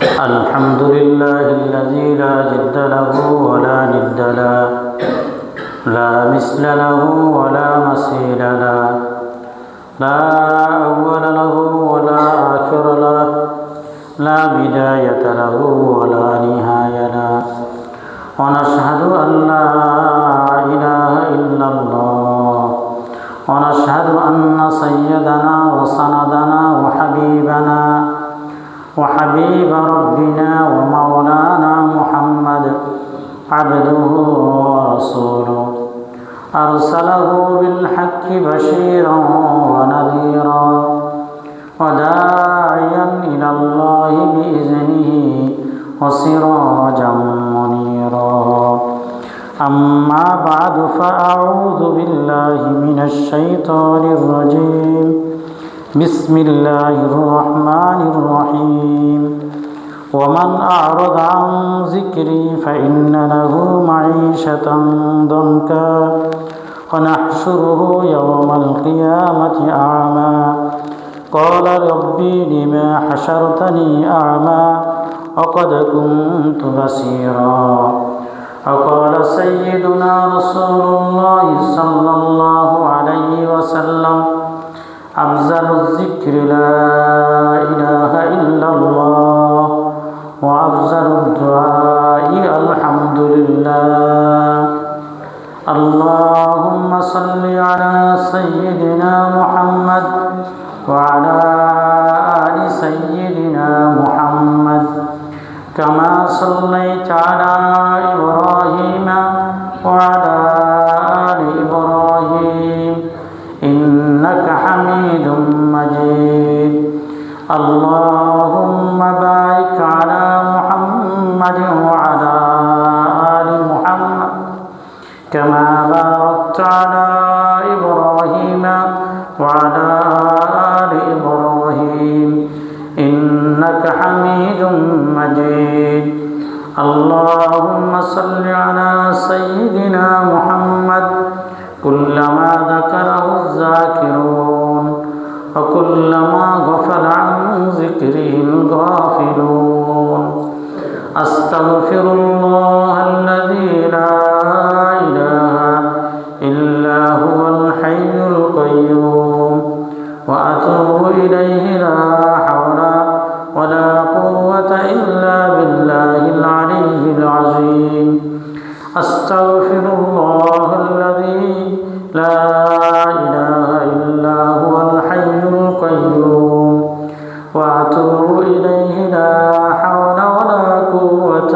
الحمد لله الذي لا جد له ولا ند له، لا مثل له ولا مثيل له، لا أول له ولا آخر له، لا بداية له ولا نهاية له. ونشهد أن لا إله إلا الله، ونشهد أن سيدنا وسندنا وحبيب ربنا ومولانا محمد عبده ورسوله، أرسله بالحق بشيرا ونذيرا وداعيا إلى الله بإذنه وسراجا منيرا. أما بعد، فأعوذ بالله من الشيطان الرجيم. بسم الله الرحمن الرحيم. ومن أعرض عن ذكري فإن له معيشة ضنكا ونحشره يوم القيامة أعمى قال ربي لما حشرتني أعمى وقد كنت بصيرا. وقال سيدنا رسول الله صلى الله عليه وسلم: أفضل الذكر لا إله إلا الله، وأفضل الدعاء الحمد لله. اللهم صل على سيدنا محمد وعلى آل سيدنا محمد كما صليت على إبراهيم وعلى آل إبراهيم إنك حميد مجيد. اللهم بارك على محمد وعلى آل محمد كما باركت على إبراهيم وعلى آل إبراهيم إنك حميد مجيد. اللهم صل على سيدنا محمد كلما ذكره الذاكرون وكلما غفل عن ذكره الغافلون. أستغفر الله الذي لا إله إلا هو الحي القيوم وأتوب إليه لا حول ولا قوة إلا بالله العلي العظيم. أستغفر الله الذي لا إله إلا هو الحي القيوم وأتوب إليه لا حول ولا قوة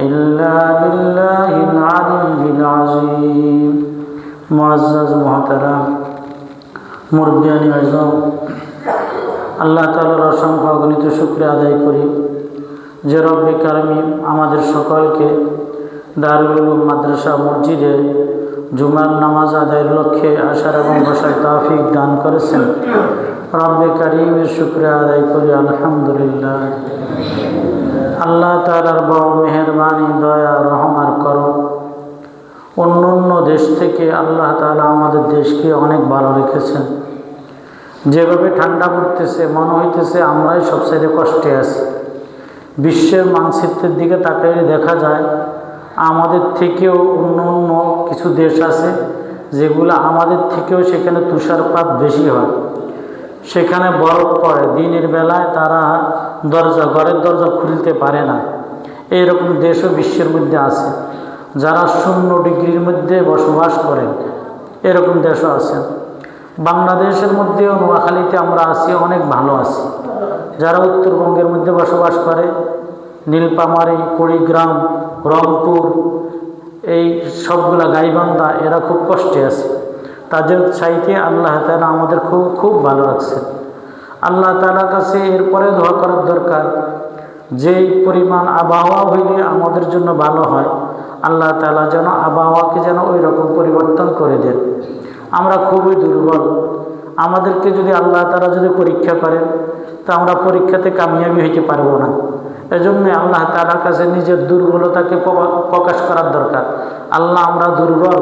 إلا بالله العلي العظيم. معزز محترم মুরব্বিয়ানি আজম, আল্লাহ তাআলার অসংখ্য অগণিত শুকরিয়া আদায় করি যে রব্বে কারিম আমাদের সকলকে দারুল উলুম মাদ্রাসা মসজিদে জুমার নামাজ আদায়ের লক্ষ্যে আসার এবং বসার তৌফিক দান করেছেন। রব্বে কারিমের শুকরিয়া আদায় করি আলহামদুলিল্লাহ। আল্লাহ তাআলার বড় মেহেরবানি, দয়া, রহম আর করম। অন্য দেশ থেকে আল্লাহ তাআলা আমাদের দেশকে অনেক ভালো রেখেছেন। যেভাবে ঠান্ডা পড়তেছে মনে হইতেছে আমরাই সবচেয়ে কষ্টে আছি। বিশ্বের মানচিত্রের দিকে তাকাইলে দেখা যায় আমাদের থেকেও অন্য কিছু দেশ আছে যেগুলো আমাদের থেকেও সেখানে তুষারপাত বেশি হয়, সেখানে বরফ পড়ে, দিনের বেলায় তারা ঘরের দরজা খুলতে পারে না। এইরকম দেশও বিশ্বের মধ্যে আছে যারা 0 ডিগ্রির মধ্যে বসবাস করেন, এরকম দেশও আছে। বাংলাদেশের মধ্যেও নোয়াখালীতে আমরা আছি, অনেক ভালো আছি। যারা উত্তরবঙ্গের মধ্যে বসবাস করে, নীলফামারী, কুড়িগ্রাম, রংপুর, এই সবগুলা গাইবান্ধা, এরা খুব কষ্টে আছে। তাদের চাইতে আল্লাহ তাআলা আমাদের খুব ভালো রাখছে। আল্লাহ তাআলার কাছে এরপরে দোয়া করার দরকার, যেই পরিমাণ আবহাওয়া হইলে আমাদের জন্য ভালো হয়, আল্লাহ তাআলা যেন আবহাওয়াকে যেন ওই রকম পরিবর্তন করে দেন। আমরা খুবই দুর্বল। আমাদেরকে যদি আল্লাহ তাআলা যদি পরীক্ষা করেন তা আমরা পরীক্ষাতে কামিয়াবি হইতে পারবো না। এজন্য আল্লাহ তাআলার কাছে নিজের দুর্বলতাকে প্রকাশ করার দরকার। আল্লাহ, আমরা দুর্বল,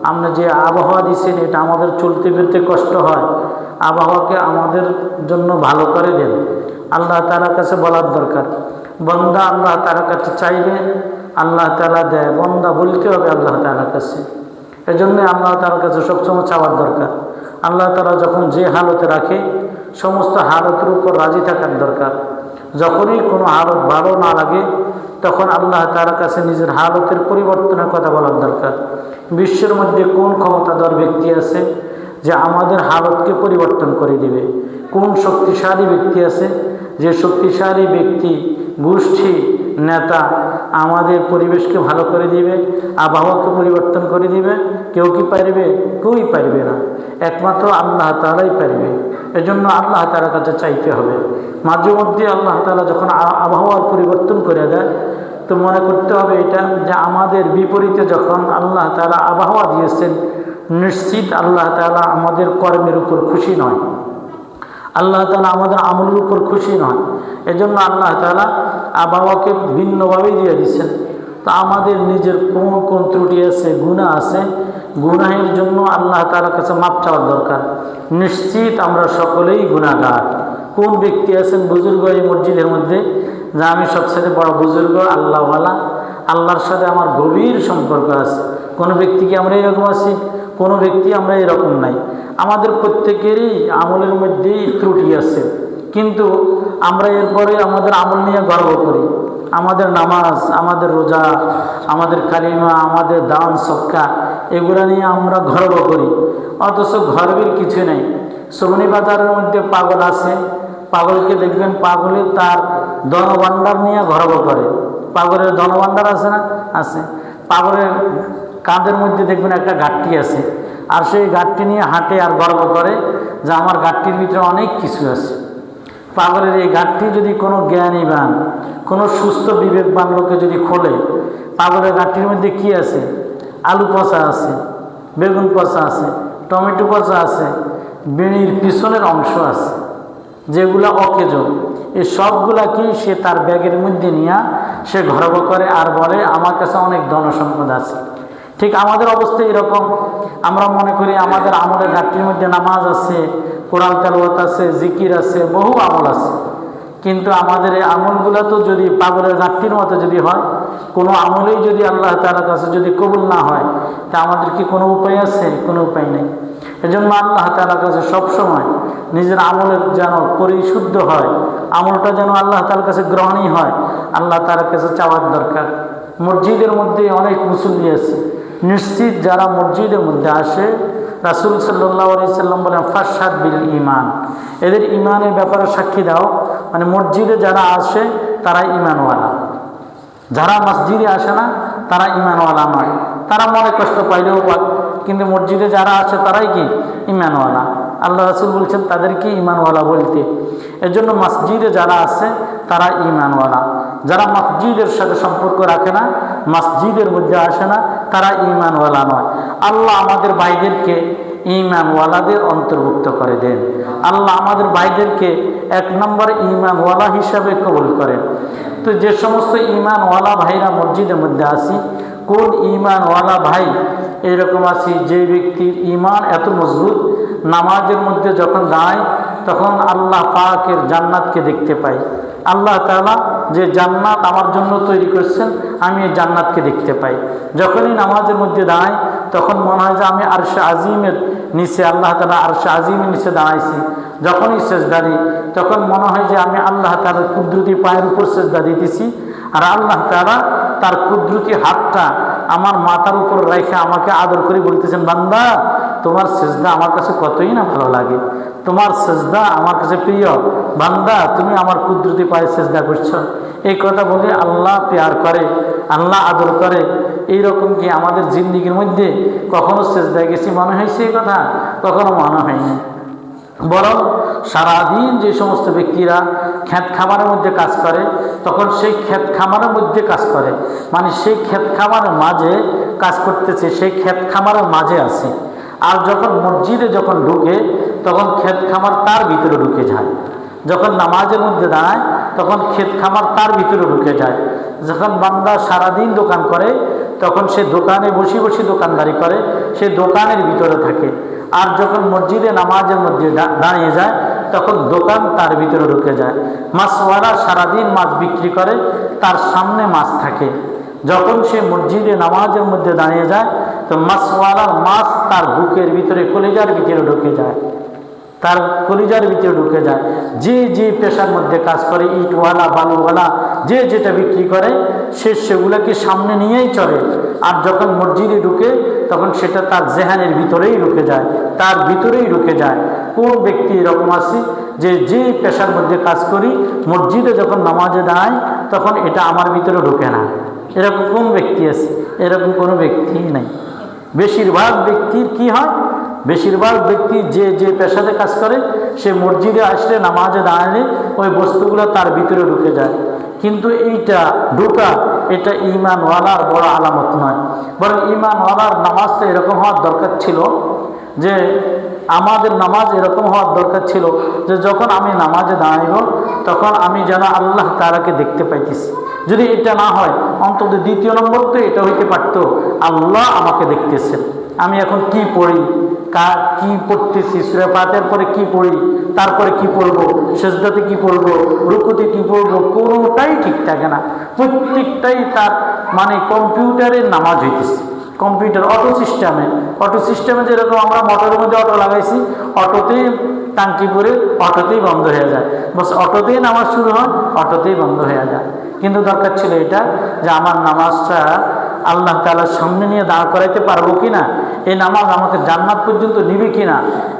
আপনি যে আবহাওয়া দিচ্ছেন এটা আমাদের চলতে ফিরতে কষ্ট হয়, আবহাওয়াকে আমাদের জন্য ভালো করে দেন। আল্লাহ তাআলার কাছে বলার দরকার। বান্দা আল্লাহ তাআলার কাছে চাইবে, আল্লাহ তাআলা দেয়। বান্দা বলতে হবে আল্লাহ তাআলার কাছে। এজন্য আল্লাহ তাআলার কাছে সবসময় চাওয়ার দরকার। আল্লাহ তাআলা যখন যে হালতে রাখে সমস্ত হালতের উপর রাজি থাকার দরকার। যখনই কোনো হালত ভালো না লাগে তখন আল্লাহ তাআলার কাছে নিজের হালতের পরিবর্তনের কথা বলার দরকার। বিশ্বের মধ্যে কোন ক্ষমতাধর ব্যক্তি আছে যে আমাদের হালতকে পরিবর্তন করে দিবে? কোন শক্তিশালী ব্যক্তি আছে যে শক্তিশালী ব্যক্তি, গোষ্ঠী, নেতা আমাদের পরিবেশকে ভালো করে দিবে, আবহাওয়াকে পরিবর্তন করে দিবে? কেউ কি পারবে? কেউই পারবে না, একমাত্র আল্লাহ তাআলাই পারবে। এজন্য আল্লাহ তাআলার কাছে চাইতে হবে। মাঝে মধ্যে আল্লাহ তাআলা যখন আবহাওয়ার পরিবর্তন করে দেয় তো মনে করতে হবে এটা যে আমাদের বিপরীতে যখন আল্লাহ তাআলা আবহাওয়া দিয়েছেন, নিশ্চিত আল্লাহ তাআলা আমাদের কর্মের উপর খুশি নয়, আল্লাহ তাআলা আমাদের আমলের উপর খুশি নয়। এজন্য আল্লাহ তাআলা আবহাওয়াকে ভিন্নভাবেই দিয়ে দিচ্ছেন। তো আমাদের নিজের কোন কোন ত্রুটি আছে, গুনাহ আছে, গুনাহের জন্য আল্লাহ তাআলার কাছে মাপ চাওয়ার দরকার। নিশ্চিত আমরা সকলেই গুনাহগার। কোন ব্যক্তি আছেন বুজুর্গ এই মসজিদের মধ্যে যে আমি সবচেয়ে বড় বুজুর্গ, আল্লাহওয়ালা, আল্লাহর সাথে আমার গভীর সম্পর্ক আছে? কোনো ব্যক্তি কি আমরা এরকম আছি? কোনো ব্যক্তি আমরা এরকম নাই। আমাদের প্রত্যেকেরই আমলের মধ্যেই ত্রুটি আছে, কিন্তু আমরা এরপরে আমাদের আমল নিয়ে গর্ব করি। আমাদের নামাজ, আমাদের রোজা, আমাদের কালিমা, আমাদের দান সদকা এগুলা নিয়ে আমরা গর্ব করি, অথচ গর্বের কিছু নেই। সবনি বাজারের মধ্যে পাগল আছে, পাগলকে দেখবেন পাগলের তার ধনভাণ্ডার নিয়ে গর্ব করে। পাগলের ধনভাণ্ডার আছে না? আছে। পাগলের কাঁধের মধ্যে দেখবেন একটা ঘাটতি আছে, আর সেই ঘাটতি নিয়ে হাঁটে আর গর্ব করে যে আমার ঘাটতির ভিতরে অনেক কিছু আছে। পাগলের এই ঘাটতি যদি কোনো জ্ঞানীবান, কোনো সুস্থ বিবেকবান লোকে যদি খোলে, পাগলের ঘাটতির মধ্যে কি আছে? আলু পচা আছে, বেগুন পচা আছে, টমেটো পচা আছে, বিড়ির পিছনের অংশ আছে যেগুলো অকেজ। এই সবগুলা কি সে তার ব্যাগের মধ্যে নিয়ে সে গর্ব করে আর বলে আমার কাছে অনেক ধন সম্পদ আছে। ঠিক আমাদের অবস্থা এরকম। আমরা মনে করি আমাদের আমলের ঘাটতির মধ্যে নামাজ আছে, কোরআন তেলাওয়াত আছে, জিকির আছে, বহু আমল আছে, কিন্তু আমাদের এই আমলগুলো তো যদি পাগলের ঘাটতির মতো যদি হয়, কোনো আমলেই যদি আল্লাহ তাআলার কাছে যদি কবুল না হয়, তা আমাদের কি কোনো উপায় আছে? কোনো উপায় নেই। এজন্য আল্লাহ তাআলার কাছে সবসময় নিজের আমলের যেন পরিশুদ্ধ হয়, আমলটা যেন আল্লাহ তাআলার কাছে গ্রহণই হয়, আল্লাহ তাআলার কাছে চাওয়ার দরকার। মসজিদের মধ্যে অনেক মুসল্লি আছে, নিশ্চিত যারা মসজিদের মধ্যে আসে রাসূল সাল্লাল্লাহু আলাইহি সাল্লাম বলেন ফাশহাদ বিল ঈমান, এদের ঈমানের ব্যাপারে সাক্ষী দাও। মানে মসজিদে যারা আসে তারা ঈমানওয়ালা, যারা মসজিদে আসে না তারা ঈমানওয়ালা নয়। তারা মনে কষ্ট পাইলেও পাক, কিন্তু মসজিদে যারা আসে তারাই কি ঈমানওয়ালা। আল্লাহ রাসূল বলছেন তাদেরকে ঈমানওয়ালা বলতে। এজন্য মসজিদে যারা আছে তারা ঈমানওয়ালা। যারা মসজিদের সাথে সম্পর্ক রাখে না, মসজিদের মধ্যে আসে না, তারা ঈমানওয়ালা নয়। আল্লাহ আমাদের ভাইদেরকে ঈমানওয়ালাদের অন্তর্ভুক্ত করে দেন। আল্লাহ আমাদের ভাইদেরকে এক নম্বর ঈমানওয়ালা হিসাবে কবুল করেন। তো যে সমস্ত ঈমানওয়ালা ভাইরা মসজিদের মধ্যে আসি, কোন ঈমানওয়ালা ভাই এরকম আছি যে ব্যক্তির ঈমান এত মজবুত, নামাজের মধ্যে যখন দাঁড়ায় তখন আল্লাহ পাকের জান্নাতকে দেখতে পাই। আল্লাহ তাআলা যে জান্নাত আমার জন্য তৈরি করছেন, আমি এই জান্নাতকে দেখতে পাই। যখনই নামাজের মধ্যে দাঁড়াই তখন মনে হয় যে আমি আরশে আজিমের নিচে, আল্লাহ তাআলা আরশে আজিমের নিচে দাঁড়াইছি। যখনই সেজদা দিই তখন মনে হয় যে আমি আল্লাহ তাআলার কুদরতি পায়ের উপর সেজদা দিতেছি, আর আল্লাহ তাআলা তার কুদরতি হাতটা আমার মাথার উপর রেখে আমাকে আদর করে বলতেছেন, বান্দা তোমার সেজদা আমার কাছে কতই না ভালো লাগে, তোমার সেজদা আমার কাছে প্রিয়, বান্দা তুমি আমার কুদরতি পায়ে সেজদা করছো। এই কথা বলে আল্লাহ প্যার করে, আল্লাহ আদর করে। এইরকম কি আমাদের জিন্দেগির মধ্যে কখনো সেজদায় গেছি মনে হয়েছে? এই কথা কখনো মনে হয়নি। বরং সারাদিন যে সমস্ত ব্যক্তিরা ক্ষেত খামারের মধ্যে কাজ করে, তখন সেই ক্ষেত খামারের মধ্যে কাজ করে, মানে সেই ক্ষেত খামারের মাঝে কাজ করতেছে, সেই ক্ষেত খামারের মাঝে আছে। আর যখন মসজিদে যখন ঢুকে তখন ক্ষেত খামার তার ভিতরে ঢুকে যায়। যখন নামাজের মধ্যে দাঁড়ায় তখন ক্ষেত খামার তার ভিতরে ঢুকে যায়। যখন বান্দা সারাদিন দোকান করে তখন সে দোকানে বসে বসে দোকানদারি করে, সে দোকানের ভিতরে থাকে। আর যখন মসজিদে নামাজের মধ্যে দাঁড়িয়ে যায় তখন দোকান তার ভিতরে ঢুকে যায়। মাছওয়ালা সারাদিন মাছ বিক্রি করে, তার সামনে মাছ থাকে। যখন সে মসজিদে নামাজের মধ্যে দাঁড়িয়ে যায় তো মাছওয়ালার মাছ তার বুকের ভিতরে, কলিজার ভিতরে ঢুকে যায়, তার কলিজার ভিতরে ঢুকে যায়। যে যে পেশার মধ্যে কাজ করে, ইটওয়ালা, বালুওয়ালা, যে যেটা বিক্রি করে, সে সেগুলোকে সামনে নিয়েই চলে। আর যখন মসজিদে ঢুকে তখন সেটা তার জেহানের ভিতরেই ঢুকে যায়, তার ভিতরেই ঢুকে যায়। কোন ব্যক্তি এরকম আছে যে যে পেশার মধ্যে কাজ করি, মসজিদে যখন নামাজে দাঁড়ায় তখন এটা আমার ভিতরে ঢুকে না? এরকম কোন ব্যক্তি আছে? এরকম কোনো ব্যক্তি নাই। বেশিরভাগ ব্যক্তির কি হয়, বেশিরভাগ ব্যক্তি যে যে পেশাতে কাজ করে সে মসজিদে আসলে, নামাজে দাঁড়ালে ওই বস্তুগুলো তার ভিতরে ঢুকে যায়। কিন্তু এইটা ঢোকা, এটা ঈমানওয়ালার বড় আলামত নয়, বরং ঈমানওয়ালার নামাজটা এরকম হওয়ার দরকার ছিল যে, আমাদের নামাজ এরকম হওয়ার দরকার ছিল যে যখন আমি নামাজে দাঁড়াইব তখন আমি যেন আল্লাহ তাআলাকে দেখতে পাইতেছি। যদি এটা না হয়, অন্তত দ্বিতীয় নম্বর তো এটা হইতে পারত, আল্লাহ আমাকে দেখতেছেন, আমি এখন কি পড়ি, কি পড়তেছি, সূরা ফাতিহার পরে কি পড়ি, তারপরে কি পড়বো, সিজদাতে কি পড়বো, রুকুতে কি পড়বো, কোনোটাই ঠিক থাকে না। প্রত্যেকটাই তার মানে কম্পিউটারের নামাজ হইতেছে, কম্পিউটার অটো সিস্টেমে যেরকম আমরা মোটরের মধ্যে অটো লাগাইছি, অটোতেই টাঙ্কি করে অটোতেই বন্ধ হয়ে যায়, বস অটোতেই নামাজ শুরু হয়, অটোতেই বন্ধ হয়ে যায়। কিন্তু দরকার ছিল এটা যে আমার নামাজটা আল্লাহ তাআলার সামনে নিয়ে দাঁড় করাইতে পারবো কিনা, এই নামাজ আমাকে জান্নাত পর্যন্ত নিবে কিনা,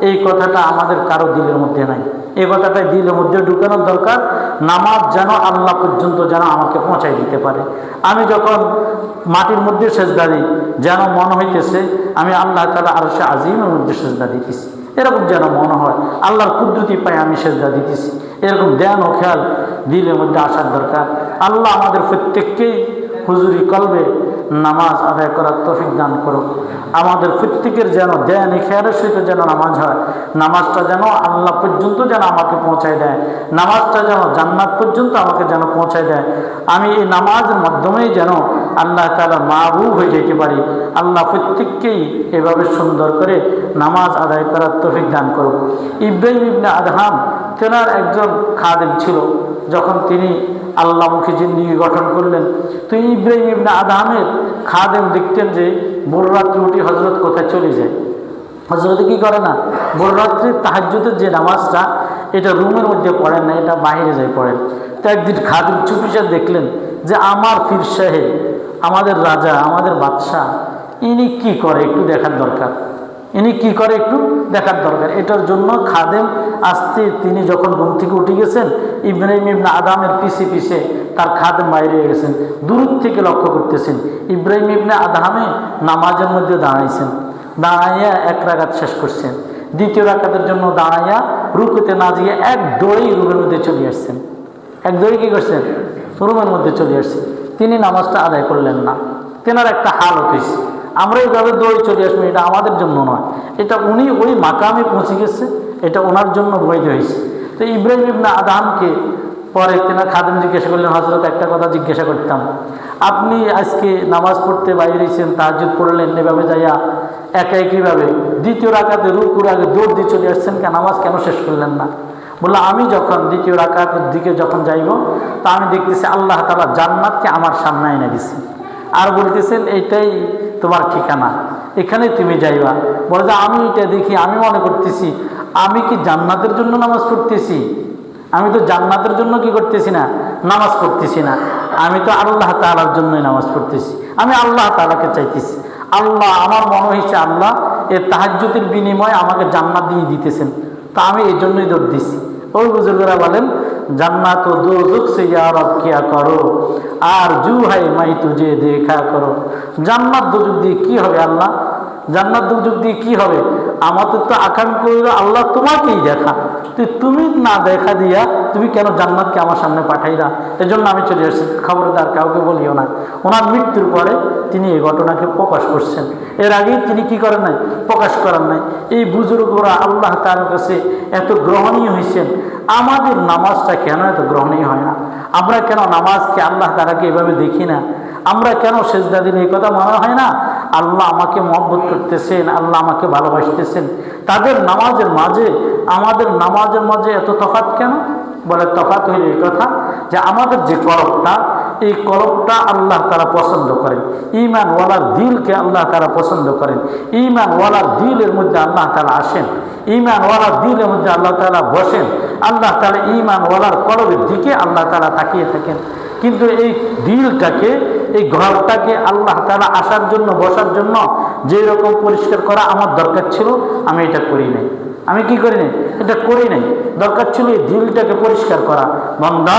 এই কথাটা আমাদের কারো দিলের মধ্যে নাই। এই কথাটাই দিলের মধ্যে ঢুকানোর দরকার, নামাজ যেন আল্লাহ পর্যন্ত যেন আমাকে পৌঁছাই দিতে পারে। আমি যখন মাটির মধ্যে সেজদা দিই যেন মনে হইতেছে আমি আল্লাহ তাআলা আরশে আজিমের মধ্যে সেজদা দিতেছি, এরকম যেন মনে হয়, আল্লাহর কুদরতি পায় আমি সেজদা দিতেছি, এরকম ধ্যান ও খেয়াল দিলের মধ্যে আসার দরকার। আল্লাহ আমাদের প্রত্যেককেই হুজুরি কলবে নামাজ আদায় করার তৌফিক দান করো। আমাদের প্রত্যেকের যেন ধ্যান খেয়ালের সহিত যেন নামাজ হয়, নামাজটা যেন আল্লাহ পর্যন্ত যেন আমাকে পৌঁছায় দেয়, নামাজটা যেন জান্নাত পর্যন্ত আমাকে যেন পৌঁছায় দেয়। আমি এই নামাজের মাধ্যমেই যেন আল্লাহ তাআলা মাহবুব হয়ে যেতে পারি। আল্লাহ প্রত্যেককেই এভাবে সুন্দর করে নামাজ আদায় করার তৌফিক দান করো। ইব্রাহিম ইবনে আদহাম তেনার একজন খাদেম ছিল, যখন তিনি আল্লাহমুখী জিন্দেগি গঠন করলেন তো ইব্রাহিম ইবনে আদহামের খাদেম দেখতেন যে ভোর রাত্রি উঠে হজরত কোথায় চলে যায়, হজরত কি করে না, ভোর রাত্রি তাহাজ্জুদের যে নামাজটা এটা রুমের মধ্যে পড়েন না, এটা বাইরে যায় পড়েন। তো একদিন খাদেম চুপিচার দেখলেন যে আমার পীর সাহেব, আমাদের রাজা, আমাদের বাদশাহ, ইনি কি করে একটু দেখার দরকার, ইনি কি করে একটু দেখার দরকার। এটার জন্য খাদেম আসতে তিনি যখন ঘুম থেকে উঠে গেছেন, ইব্রাহিম ইবনে আদহামের পিছে পিছে তার খাদেম বাইরে গেছেন, দূর থেকে লক্ষ্য করতেছেন ইব্রাহিম ইবনে আদহামে নামাজের মধ্যে দাঁড়াইছেন, দাঁড়াইয়া এক রাকাত শেষ করছেন, দ্বিতীয় রাকাতের জন্য দাঁড়াইয়া রুকুতে না গিয়ে এক দৌড়েই রুমের মধ্যে চলে আসছেন, এক দৌড়ে কি করছেন, রুমের মধ্যে চলে আসছেন। তিনি নামাজটা আদায় করলেন না, তেনার একটা হালত হয়েছে, আমরা এইভাবে দৌড়ে চলে আসবো এটা আমাদের জন্য নয়, এটা উনি ওই মাকামে পৌঁছে গেছে, এটা ওনার জন্য বৈধ হয়েছে। তো ইব্রাহিম ইবনে আদহামকে পরে তেনার খাদেম জিজ্ঞাসা করলেন, হযরত একটা কথা জিজ্ঞাসা করতাম, আপনি আজকে নামাজ পড়তে বাইরে হয়েছেন, তাহাজ্জুদ পড়লেন এভাবে যাইয়া একা একইভাবে দ্বিতীয় রাকাতে রুকুর আগে দৌড় দিয়ে চলে আসছেন, কেন নামাজ কেন শেষ করলেন না? বললো আমি যখন দ্বিতীয় রাকাতের দিকে যখন যাইব তা আমি দেখতেছি আল্লাহ তাআলা জান্নাতকে আমার সামনে এনে দিছে, আর বলতেছেন এইটাই তোমার ঠিকানা, এখানে তুমি যাইবা। বলে যে আমি এটা দেখি, আমি মনে করতেছি আমি কি জান্নাতের জন্য নামাজ পড়তেছি, আমি তো জান্নাতের জন্য কি করতেছি না, নামাজ পড়তেছি না, আমি তো আল্লাহ তাআলার জন্যই নামাজ পড়তেছি, আমি আল্লাহ তাআলাকে চাইতেছি। আল্লাহ আমার মনে হয়েছে আল্লাহ এর তাহাজ্জুদের বিনিময়ে আমাকে জান্নাত দিয়ে দিতেছেন, তা আমি এই জন্যই দৌড় দিছি। ওই বুজুর্গরা বলেন জান্নাত ও দোজখ সে ইয়া রব কিয়া করো, আর জু হাই মাই তুজে দেখা করো। জান্নাত দোজখ দিয়ে কি হবে আল্লাহ, জান্নাত দোজখ দিয়ে কি হবে? আমাদের তো আকাঙ্ক্ষা হইল আল্লাহ তোমাকেই দেখা, তুমি না দেখা দিয়া তুমি কেন জান্নাতকে আমার সামনে পাঠাইলা? এজন্য আমি চলে আসছি, খবরদার কাউকে বলিও না। ওনার মৃত্যুর পরে তিনি এই ঘটনাকে প্রকাশ করছেন, এর আগেই তিনি কি করেন নাই, প্রকাশ করেন নাই। এই বুজুর্গরা আল্লাহ তাআলার কাছে এত গ্রহণীয় হয়েছেন, আমাদের নামাজটা কেন এত গ্রহণীয় হয় না? আমরা কেন নামাজকে আল্লাহ তাআলাকে এভাবে দেখি না? আমরা কেন সেজদা দিলে এই কথা মনে হয় না আল্লাহ আমাকে মহব্বত করতেছেন, আল্লাহ আমাকে ভালোবাসতেছেন? তাদের নামাজের মাঝে আমাদের নামাজের মাঝে এত তফাৎ কেন? বলে তফাৎ হইল এই কথা যে আমাদের যে কলবটা, এই কলবটা আল্লাহ তাআলা পছন্দ করেন। ঈমানওয়ালার দিলকে আল্লাহ তাআলা পছন্দ করেন। ঈমানওয়ালার দিলের মধ্যে আল্লাহ তাআলা আসেন, ঈমানওয়ালার দিলের মধ্যে আল্লাহ তাআলা বসেন। আল্লাহ তাআলা ঈমানওয়ালার কলবের দিকে আল্লাহ তাআলা তাকিয়ে থাকেন। কিন্তু এই দিলটাকে, এই ঘরটাকে আল্লাহ তাআলা আসার জন্য, বসার জন্য যেই রকম পরিষ্কার করা আমার দরকার ছিল, আমি এটা করি নাই। আমি কি করি নাই? এটা করি নাই। দরকার ছিল এই দিলটাকে পরিষ্কার করা। বান্দা,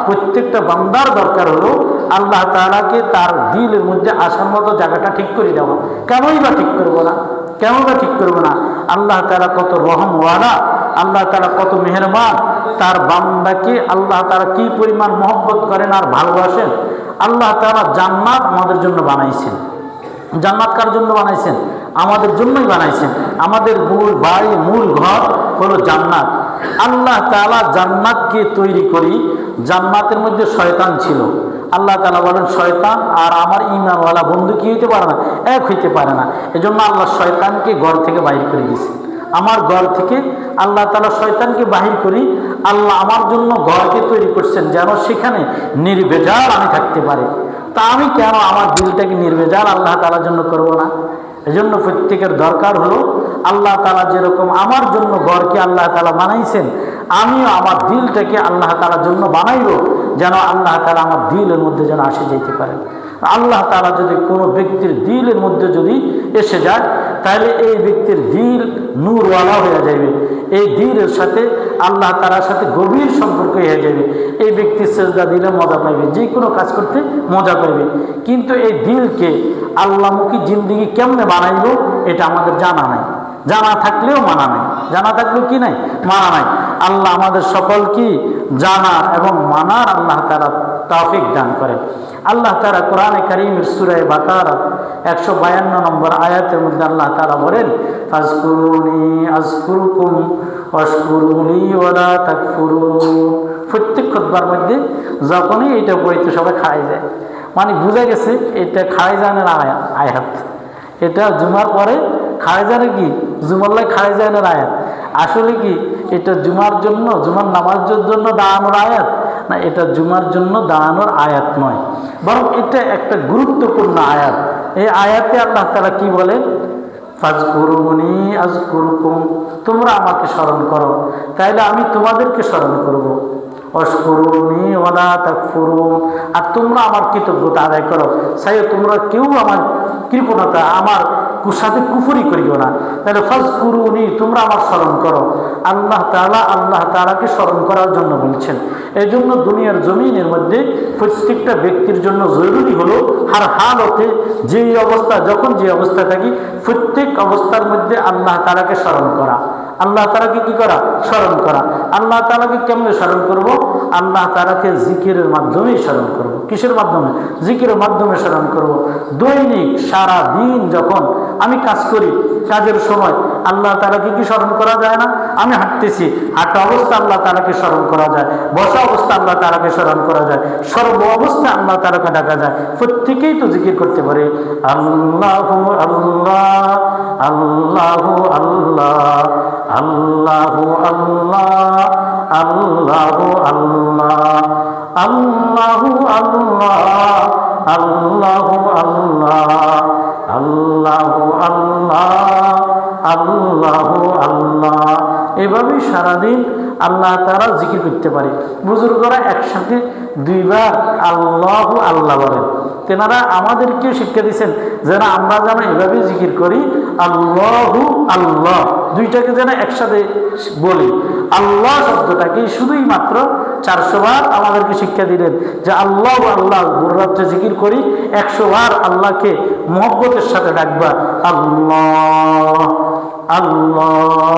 প্রত্যেকটা বান্দার দরকার হলো আল্লাহ তাআলাকে তার দিলের মধ্যে আসার মতো জায়গাটা ঠিক করে দেওয়া। কেনই বা ঠিক করবো না? কেন বা ঠিক করবো না? আল্লাহ তাআলা কত রহমওয়ালা, আল্লাহ তাআলা কত মেহেরবান। তার বান্দাকে আল্লাহ তাআলা কি পরিমাণ মহব্বত করেন আর ভালোবাসেন। আল্লাহ তাআলা জান্নাত আমাদের জন্য বানাইছেন। জান্নাত কার জন্য বানাইছেন? আমাদের জন্যই বানাইছেন। আমাদের মূল বাড়ি, মূল ঘর হলো জান্নাত। আল্লাহ তাআলা জান্নাতকে তৈরি করি, জান্নাতের মধ্যে শয়তান ছিল। আল্লাহ তাআলা বলেন শয়তান আর আমার ঈমানওয়ালা বন্ধু কি হইতে পারে না? এক হইতে পারে না। এজন্য আল্লাহ শয়তানকে ঘর থেকে বাইর করে দিয়েছে। আমার ঘর থেকে আল্লাহ তাআলা শয়তানকে বাহির করি। আল্লাহ আমার জন্য ঘরকে তৈরি করছেন যেন সেখানে নির্ভেজাল আমি থাকতে পারি। তা আমি কেন আমার দিলটাকে নির্ভেজাল আল্লাহ তাআলার জন্য করব না? এজন্য প্রত্যেকের দরকার হলো আল্লাহ তাআলা যেরকম আমার জন্য ঘরকে আল্লাহ তাআলা বানাইছেন, আমিও আমার দিলটাকে আল্লাহ তাআলার জন্য বানাইব, যেন আল্লাহ তাআলা আমার দিলের মধ্যে যেন আসে যেতে পারেন। আল্লাহ তাআলা যদি কোনো ব্যক্তির দিলের মধ্যে যদি এসে যায়, তাহলে এই ব্যক্তির দিল নূরওয়ালা হয়ে যাবে। এই দিলের সাথে আল্লাহ তাআলার সাথে গভীর সম্পর্ক হয়ে যাবে। এই ব্যক্তি সেজদা দিলে মজা পাইবে, যে কোনো কাজ করতে মজা পাইবে। কিন্তু এই দিলকে আল্লাহমুখী জিন্দেগি কেমনে বানাইব এটা আমাদের জানা নাই। জানা থাকলেও মানা নাই, জানা থাকলেও কি নাই? মানা নাই। আল্লাহ আমাদের সকল কি জানা এবং মানার আল্লাহ তাআলা তৌফিক দান করেন। আল্লাহ তাআলা কোরআনে কারীমের সূরা বাকারা 152 নম্বর আয়াতের মধ্যে আল্লাহ তাআলা বলেন, ফাজকুরুনি আযকুরুকুম ওয়াশকুরুলি ওয়ালা তাকফুরুন। প্রত্যেক খুতবার মধ্যে যখনই এটা পড়তে সবাই খায় যায়, মানে বোঝা গেছে এটা খায়জানের আয়াত। এটা জুমার পরে খায়জানে কি জুমাল্লাহ খায়জানের আয়াত। আসলে কি এটা জুমার জন্য, জুমার নামাজের জন্য দাঁড়ানোর আয়াত না, এটা জুমার জন্য দাঁড়ানোর আয়াত নয়, বরং এটা একটা গুরুত্বপূর্ণ আয়াত। এই আয়াতে আল্লাহ তাআলা কি বলেন? ফাজকুরুনি আযকুরুকুম, তোমরা আমাকে স্মরণ করো তাইলে আমি তোমাদেরকে স্মরণ করব। ওয়াশকুরুনি ওয়ালা তাকফুরুন, আর তোমরা আমার কৃতজ্ঞতা আদায় করো। চাই তোমরা কেউ আমার কৃপণতা, আমার সাথে কুফরি করিও না। তাহলে ফাজকুরুনি, তোমরা আমার স্মরণ করো। আল্লাহ তাআলাকে স্মরণ করার জন্য বলছেন। এই জন্য দুনিয়ার জমিনের মধ্যে প্রত্যেকটা ব্যক্তির জন্য জরুরি হলো হার হালতে, যেই অবস্থা, যখন যে অবস্থা থাকি, প্রত্যেক অবস্থার মধ্যে আল্লাহ তাআলাকে স্মরণ করা। আল্লাহ তাআলাকে কি করা? স্মরণ করা। আল্লাহ তাআলাকে কেমনে স্মরণ করব? আল্লাহ তাআলাকে জিকিরের মাধ্যমেই স্মরণ করব। কিসের মাধ্যমে? জিকিরের মাধ্যমে স্মরণ করব। দৈনিক সারা দিন যখন আমি কাজ করি, কাজের সময় আল্লাহ তাআলাকে কি স্মরণ করা যায় না? আমি হাঁটতেছি, হাঁটা অবস্থা আল্লাহ তাআলাকে স্মরণ করা যায়, বসা অবস্থা আল্লাহ তাআলাকে স্মরণ করা যায়, সর্ব অবস্থায় আল্লাহ তাআলাকে ডাকা যায়। প্রত্যেকেই তো জিকির করতে পারে আল্লাহু আল্লাহ, আল্লাহু আল্লাহ, আল্লাহু আল্লাহ, আল্লাহু আল্লাহ, আল্লাহু আল্লাহ, আল্লাহু আল্লাহ, আল্লাহু আল্লাহ, আল্লাহু আল্লাহ। এভাবেই সারাদিন আল্লাহ তাআলা জিকির করতে পারে। বুজুর্গরা একসাথে দুইবার আল্লাহু আল্লাহ বলেন। তেনারা আমাদেরকে শিক্ষা দিচ্ছেন যেন আমরা যেন এভাবে জিকির করি আল্লাহু আল্লাহ, দুইটাকে যেন একসাথে বলি। আল্লাহ শব্দটাকে শুধুই মাত্র 400 বার আমাদেরকে শিক্ষা দিলেন যে আল্লাহ আল্লাহ রাত্রে জিকির করি, 100 বার আল্লাহকে মহব্বতের সাথে ডাকবা আল্লাহ আল্লাহ।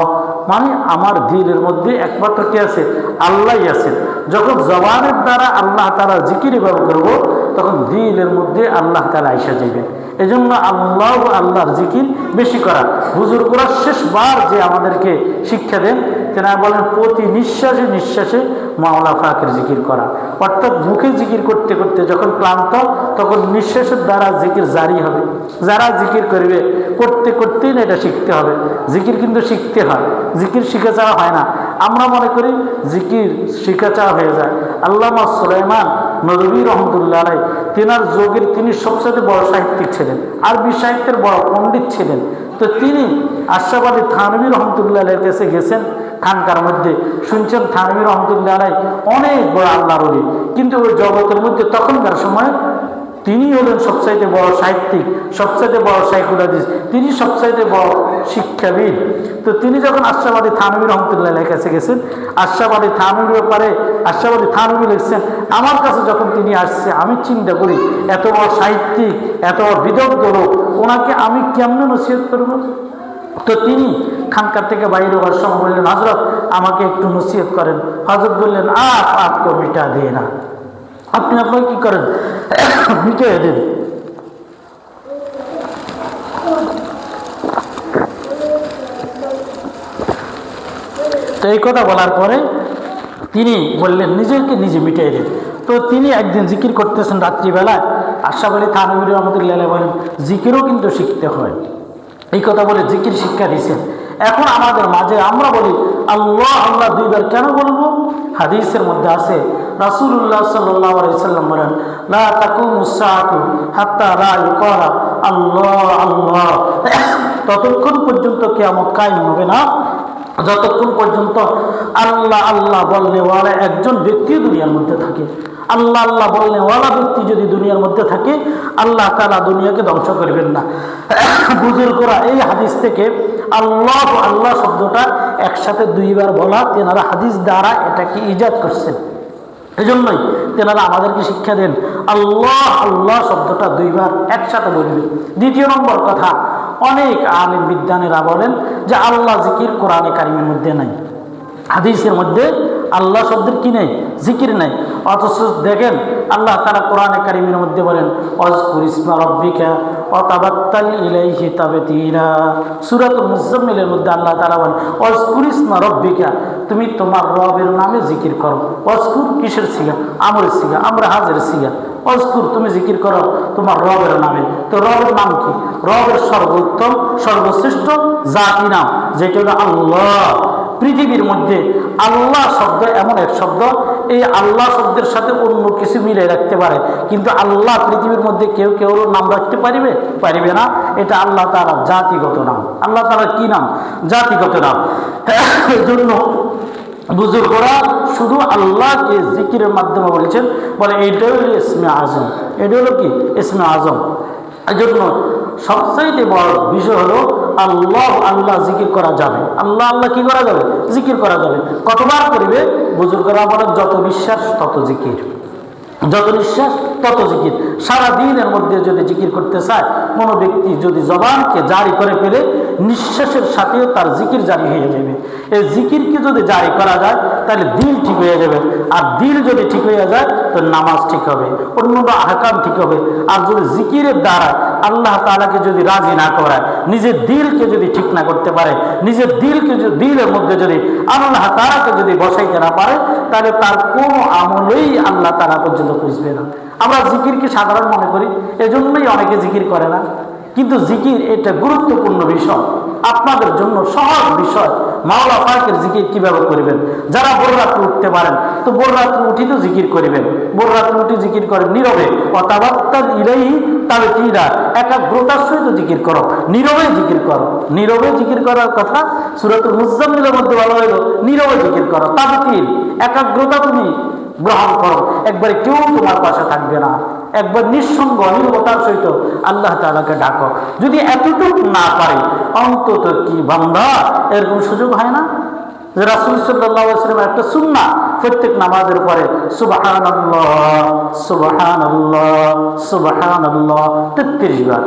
মানে আমার দিলের মধ্যে একমাত্র কি আছে? আল্লাহই আছে। যখন জবানের দ্বারা আল্লাহ তাআলা জিকির এভাবে করবো, তখন দিলের মধ্যে আল্লাহ তাআলা আইসা যাবে। এই জন্য আল্লাহ আল্লাহর জিকির বেশি করা। হুজুররা শেষবার যে আমাদেরকে শিক্ষা দেন, তেনারা বলেন প্রতি নিঃশ্বাসে নিঃশ্বাসে মাওলা পাকের জিকির করা, অর্থাৎ মুখে জিকির করতে করতে যখন ক্লান্ত তখন নিঃশ্বাসের দ্বারা জিকির জারি হবে। যারা জিকির করবে করতে করতেই না এটা শিখতে হবে। জিকির কিন্তু শিখতে হয়, জিকির শিখে যাওয়া হয় না। আমরা মনে করি জিকির শিখে চাওয়া হয়ে যায়। আল্লামা সুলাইমান নদভী রহমতুল্লাহ আলাইহি তেনার যুগের তিনি সবচেয়ে বড় সাহিত্যিক ছিলেন, আরবি সাহিত্যের বড় পণ্ডিত ছিলেন। তো তিনি আশরাফ আলী থানভী রহমতুল্লাহ আলাইহির কাছে গেছেন খানকার মধ্যে, শুনছেন থানভী রহমতুল্লাহ আলাইহি অনেক বড় আল্লাহর ওলি, কিন্তু ওই জগতের মধ্যে তখনকার সময় তিনি হলেন সবচাইতে বড় সাহিত্যিক, সবচাইতে বড় শাইখুল হাদিস, তিনি সবচাইতে বড় শিক্ষাবিদ। তো তিনি যখন আশরাফ আলী থানভী রহমতুল্লাহ আলাইহির কাছে গেছেন, আশরাফ আলী থানভীর ব্যাপারে আশরাফ আলী থানভী লিখছেন, আমার কাছে যখন তিনি আসছে আমি চিন্তা করি এত বড় সাহিত্যিক, এত বড় বিদগ্ধ লোক, ওনাকে আমি কেমনে নসিহত করব। তো তিনি খানকার থেকে বাইরে হওয়ার সময় বললেন, হযরত আমাকে একটু নসিহত করেন। হযরত বললেন, আপকো মিটা দিয়ে না, আপনি আপনাকে কি করেন, মিটিয়ে দেন। তো এই কথা বলার পরে তিনি বললেন নিজেকে নিজে মিটিয়ে দেন। তো তিনি একদিন জিকির করতেছেন রাত্রিবেলায়, আশরাফ আলী থানভী রহমতুল্লাহ আলাইহি বলেন জিকিরও কিন্তু শিখতে হয়, এই কথা বলে জিকির শিক্ষা দিয়েছেন। এখন আমাদের মাঝে আমরা বলি আল্লাহ আল্লাহ দুইবার কেন বলবো? হাদিসের মধ্যে আছে রাসূলুল্লাহ সাল্লাল্লাহু আলাইহি সাল্লাম বলেন, লা তাকুমুস সাআতু হাত্তা লা ইউকালা আল্লাহ আল্লাহ, ততক্ষণ পর্যন্ত কিয়ামত কায়েম হবে না যতক্ষণ পর্যন্ত আল্লাহ আল্লাহ বলনেওয়ালা একজন ব্যক্তি দুনিয়ার মধ্যে থাকে। আল্লাহ আল্লাহ বলনেওয়ালা ব্যক্তি যদি দুনিয়ার মধ্যে থাকে, আল্লাহ তাআলা দুনিয়াকে ধ্বংস করবেন না। বুজুর্গরা এই হাদিস থেকে আল্লাহ আল্লাহ শব্দটা একসাথে দুইবার বলা তেনারা হাদিস দ্বারা এটাকে ইজাদ করছেন। এজন্যই তেনারা আমাদেরকে শিক্ষা দেন আল্লাহ আল্লাহ শব্দটা দুইবার একসাথে বলবে। দ্বিতীয় নম্বর কথা, অনেক আলিম বিদ্বানেরা বলেন যে আল্লাহ জিকির কোরআনে কারিমের মধ্যে নাই, হাদিসের মধ্যে আল্লাহ শব্দের কি নেই, জিকির নাই। অথচ দেখেন আল্লাহ তাআলা কোরআনে কারিমের মধ্যে বলেন ওয়াজকুর ইসমা রাব্বিকা ওয়া তাবাত্তাল ইলাইহি তাবতীলা। সূরাতুল মুজাম্মিলের মধ্যে আল্লাহ তাআলা বলেন ওয়াজকুর ইসমা রাব্বিকা, তুমি তোমার রবের নামে জিকির করো। ওয়াজকুর কিসের সিগা? আমরের সিগা, আমরা হাজের সিগা। ওয়াজকুর তুমি জিকির করো তোমার রবের নামে। তো রবের নাম কি? রবের সর্বোত্তম সর্বশ্রেষ্ঠ জাতি নাম যেটা হলো আল্লাহ। পৃথিবীর মধ্যে আল্লাহ শব্দ এমন এক শব্দ, এই আল্লাহ শব্দের সাথে অন্য কিছু মিলে রাখতে পারে, কিন্তু আল্লাহ পৃথিবীর মধ্যে কেউ কেউ নাম রাখতে পারিবে না। এটা আল্লাহ তাআলার জাতিগত নাম। আল্লাহ তাআলার কি নাম? জাতিগত নাম। এই জন্য বুজুর্গরা শুধু আল্লাহকে জিকিরের মাধ্যমে বলেছেন, বলে এইটা হলো ইসমে আজম। এটা হলো কি? ইসমে আজম। এই জন্য সবচাইতে বড় বিষয় হলো আল্লাহ আল্লাহ জিকির করা যাবে। আল্লাহ আল্লাহ কি করা যাবে? জিকির করা যাবে। কতবার করিবে? বুজুর্গরা বলেন যত নিঃশ্বাস তত জিকির, যত নিঃশ্বাস তত জিকির। সারা দিনের মধ্যে যদি জিকির করতে চায় কোনো ব্যক্তি, যদি জবানকে জারি করে ফেলে নিঃশ্বাসের সাথেও তার জিকির জারি হয়ে যাবে। এই জিকিরকে যদি জারি করা যায় তাহলে দিল ঠিক হয়ে যাবে, আর দিল যদি ঠিক হয়ে যায় তো নামাজ ঠিক হবে, অন্যান্য আহকাম ঠিক হবে। আর যদি জিকিরের দ্বারা আল্লাহ তাআলাকে যদি রাজি না করায়, নিজের দিলকে যদি ঠিক না করতে পারে, নিজের দিলকে দিলের মধ্যে যদি আল্লাহ তাআলাকে যদি বসাইতে না পারে, তাহলে তার কোনো আমলেই আল্লাহ তাআলা পর্যন্ত পৌঁছবে না। আমরা জিকিরকে সাধারণ মনে করি, এজন্যই অনেকে জিকির করে না। কিন্তু জিকির এটা গুরুত্বপূর্ণ বিষয়, আপনাদের জন্য সহজ বিষয়। মাওলা পাকের জিকির কিভাবে করবেন? যারা ভোর রাত্রে উঠতে পারেন তো ভোর রাত্রে উঠি তো জিকির করবেন, ভোর রাত্রে উঠি জিকির করেন নীরবে। ওয়া তাবাত্তাল ইলাইহি তাবতীলা, একাগ্রতার সহিত জিকির করো, নীরবে জিকির করো। নীরবে জিকির করার কথা সূরাতুল মুজাম্মিলের মধ্যে বলা হলো, নীরবে জিকির করো, তাবতীল, একাগ্রতা তুমি গ্রহণ করো। একবারে কেউ তোমার পাশে থাকবে না, একবার নিঃসঙ্গ নীরবতার সহিত আল্লাহ তাআলাকে ডাকো। যদি এতটুকু না পারে অন্তত কি বান্দা এরকম সুযোগ হয় না যে রাসূল সাল্লাল্লাহু আলাইহি ওয়াসাল্লাম একটা সুন্নাহ প্রত্যেক নামাজের পরে সুবহানাল্লাহ সুবহানাল্লাহ সুবহানাল্লাহ 33 বার,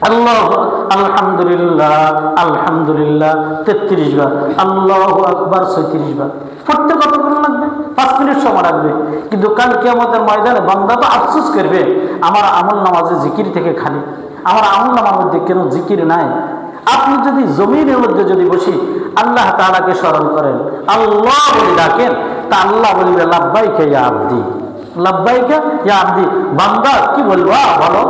আল্লাহ আলহামদুলিল্লাহ আলহামদুলিল্লাহ 33 বার, আল্লাহু আকবার 36 বার। প্রত্যেক কতক্ষণ লাগবে? 5 মিনিট সময় লাগবে। কিন্তু কাল কিয়ামতের ময়দানে বান্দা তো আফসোস করবে, আমার আমল নামাজে জিকির থেকে খালি, আমার আমল নামার মধ্যে কেন জিকির নাই। আপনি যদি জমিনের মধ্যে যদি বসি আল্লাহ তাআলাকে স্মরণ করেন, আল্লাহ বলে ডাকেন, তা আল্লাহ বলবে লাব্বাইকা ইয়া আবদি, লাব্বাইকা ইয়া আবদি, বান্দা কি বলবো বলো।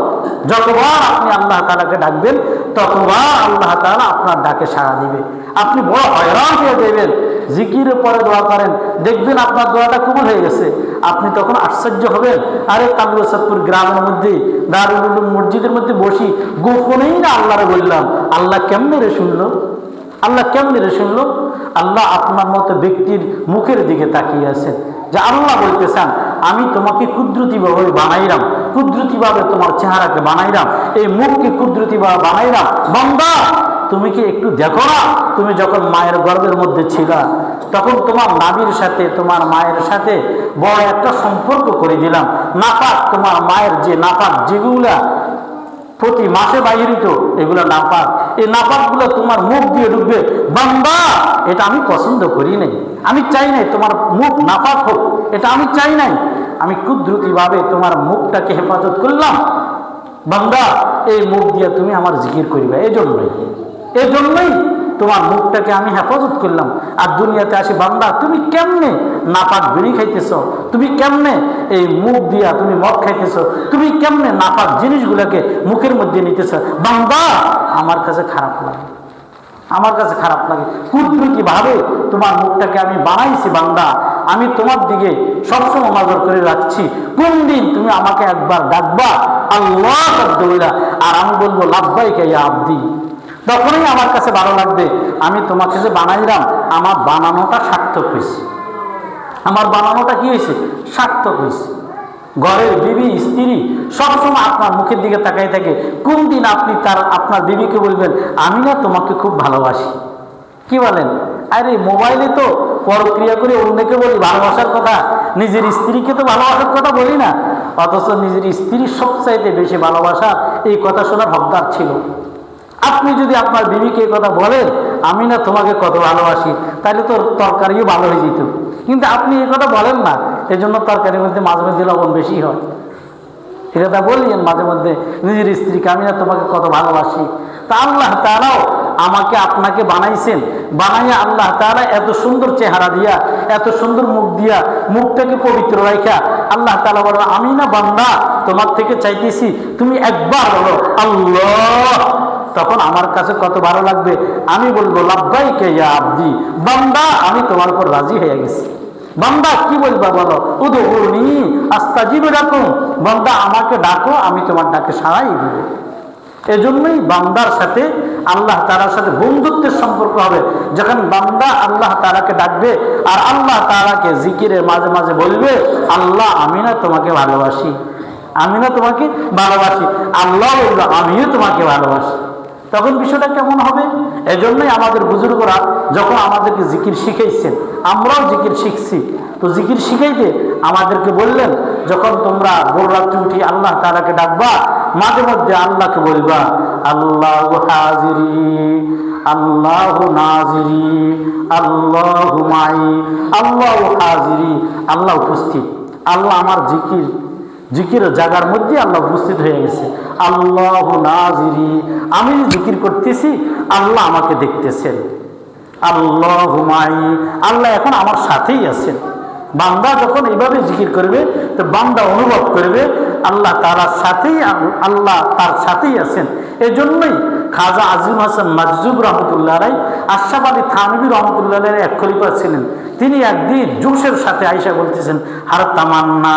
যতবার আপনি আল্লাহ তাআলাকে ডাকবেন ততবার আল্লাহ তাআলা আপনার ডাকে সাড়া দিবে। আপনি বড় হয়রান হয়ে যাবেন, জিকিরের পরে দোয়া করেন, দেখবেন আপনার দোয়াটা কবুল হয়ে গেছে। আপনি তখন আশ্চর্য হবেন, আরে কামরুসাদপুর গ্রামের মধ্যে দারুল উলুম মসজিদের মধ্যে বসি, গোপনেই না আল্লাহরে বললাম, আল্লাহ কেমনে রে শুনলো, আল্লাহ কেমনে রে শুনলো। আল্লাহ আপনার মতো ব্যক্তির মুখের দিকে তাকিয়ে আছেন, যে আল্লাহ বলতেছেন আমি তোমাকে কুদরতিভাবে বানাইলাম, কুদরতিভাবে তোমার চেহারাকে বানাইলাম, এই মুখকে কুদরতিভাবে বানাইলাম। বান্দা তুমি কি একটু দেখো না, তুমি যখন মায়ের গর্ভের মধ্যে ছিলা তখন তোমার নাভির সাথে তোমার মায়ের সাথে বড় একটা সম্পর্ক করে দিলাম। নাপাক তোমার মায়ের যে নাপাক যেগুলা প্রতি মাসে বাহিরিত, এগুলো নাপাক, এই নাপাকগুলো তোমার মুখ দিয়ে ঢুকবে। বান্দা এটা আমি পছন্দ করি নাই, আমি চাই নাই তোমার মুখ নাপাক হোক, এটা আমি চাই নাই, আমি কুদরতিভাবে তোমার মুখটাকে হেফাজত করলাম। বান্দা এই মুখ দিয়ে তুমি আমার জিকির করিবে, এই জন্যই তোমার মুখটাকে আমি হেফাজত করলাম। আর দুনিয়াতে আসি, বান্দা তুমি কেমনে নাপাক বিড়ি খাইতেছ, তুমি কেমনে এই মুখ দিয়া তুমি মদ খাইতেছ, তুমি কেমনে নাপাক জিনিসগুলোকে মুখের মধ্যে নিতেছ। বান্দা আমার কাছে খারাপ লাগে, আমার কাছে খারাপ লাগে। কুদরতিভাবে তোমার মুখটাকে আমি বানাইছি। বান্দা আমি তোমার দিকে সবসময় নজর করে রাখছি, কোন দিন তুমি আমাকে একবার ডাকবা আল্লাহ বলে, আর আমি বলবো লাব্বাইকা ইয়া আবদি, তখনই আমার কাছে ভালো লাগবে। আমি তোমাকে যে বানাইলাম, আমার বানানোটা সার্থক হয়েছে, আমার বানানোটা কি হয়েছে, সার্থক হয়েছে। ঘরের বিবি স্ত্রী সবসময় আপনার মুখের দিকে তাকাই থাকে, কোন দিন আপনি আপনার বিবিকে বলবেন আমি না তোমাকে খুব ভালোবাসি। কি বলেন? আরে মোবাইলে তো পরক্রিয়া করে অন্যকে বলি ভালোবাসার কথা, নিজের স্ত্রীকে তো ভালোবাসার কথা বলি না। অথচ নিজের স্ত্রীর সবচাইতে বেশি ভালোবাসা, এই কথা শোনার হকদার ছিল। আপনি যদি আপনার বিবিকে কথা বলেন আমি না তোমাকে কত ভালোবাসি, তাহলে তো তরকারিও ভালো হয়ে যেত। কিন্তু আপনি এই কথা বলেন না, এই জন্য তরকারির মধ্যে মাঝে মধ্যে লবণ বেশি হয়। এই কথা বললেন মাঝে মধ্যে নিজের স্ত্রীকে আমি না তোমাকে কত ভালোবাসি। তা আল্লাহ তাআলাও আমাকে আপনাকে বানাইছেন, বানাইয়া আল্লাহ তাআলা এত সুন্দর চেহারা দিয়া, এত সুন্দর মুখ দিয়া, মুখটাকে পবিত্র রাখা আল্লাহ তাআলা বলেন আমি না বান্দা তোমার থেকে চাইতেছি তুমি একবার বলো আল্লাহ, তখন আমার কাছে কত ভালো লাগবে। আমি বলবো লাব্বাইকা ইয়া আবদি, বান্দা আমি তোমার উপর রাজি হয়ে গেছি। বান্দা কি বলবা বলো, উদউনি আস্তাজিব লাকুম, বান্দা আমাকে ডাকো আমি তোমার ডাকে সাড়াই দিব। এজন্যই বান্দার সাথে আল্লাহ তাআলার সাথে বন্ধুত্বের সম্পর্ক হবে যখন বান্দা আল্লাহ তাআলাকে ডাকবে আর আল্লাহ তাআলাকে জিকিরের মাঝে মাঝে বলবে আল্লাহ আমি না তোমাকে ভালোবাসি, আমি না তোমাকে ভালোবাসি, আল্লাহ বলবে আমিও তোমাকে ভালোবাসি। তখন বিষয়টা কেমন হবে? এজন্যই আমাদের বুজুর্গরা যখন আমাদেরকে জিকির শিখাইছেন, আমরাও জিকির শিখছি, তো জিকির শিখাইতে আমাদেরকে বললেন যখন তোমরা ভোর রাত্রে উঠি আল্লাহ তাআলাকে ডাকবা, মাঝে মধ্যে আল্লাহকে বলবা আল্লাহু হাজিরি আল্লাহু নাজিরি আল্লাহু মাই, আল্লাহু হাজিরি আল্লাহ উপস্থিত, আল্লাহ আমার জিকিরের জায়গার মধ্যে আল্লাহ উপস্থিত হয়ে গেছে। আল্লাহু নাজিরি আমি জিকির করতেছি আল্লাহ আমাকে দেখতেছেন। আল্লাহু মাই আল্লাহ এখন আমার সাথেই আছেন। বান্দা যখন এইভাবে জিকির করবে তো বান্দা অনুভব করবে আল্লাহ তাআলার সাথেই, আল্লাহ তার সাথেই আছেন। এজন্যই খাজা আজিম হাসান মাজজুব রহমতুল্লাহ আলাইহি, আশরাফ আলী থানভী রহমতুল্লাহ আলাইহি এক খলিফা ছিলেন। তিনি একদিন জোশের সাথে আয়েশা বলতেছেন হর তামান্না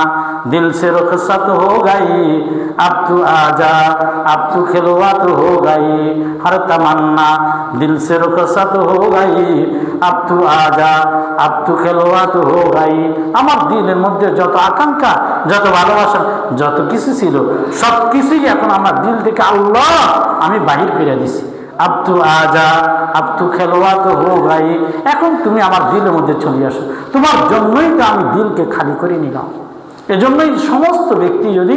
দিল সে রুখসাত হো গাই, আব তু আজা আব তু খিলওয়াত হো গাই, হর তামান্না দিল সে রুখসাত হো গাই, আব তু আজা আব তু খিলওয়াত হো গাই। আমার দিলের মধ্যে যত আকাঙ্ক্ষা, যত ভালোবাসা, যত কিছু ছিল সব কিছুই এখন আমার দিল থেকে আল্লাহ আমি বাহির করে দিছি। আব তু আজা আব তু খিলওয়াত হো গাই, এখন তুমি আমার দিলের মধ্যে চলে আসো, তোমার জন্যই তো আমি দিলকে খালি করে নিলাম। এজন্যই সমস্ত ব্যক্তি যদি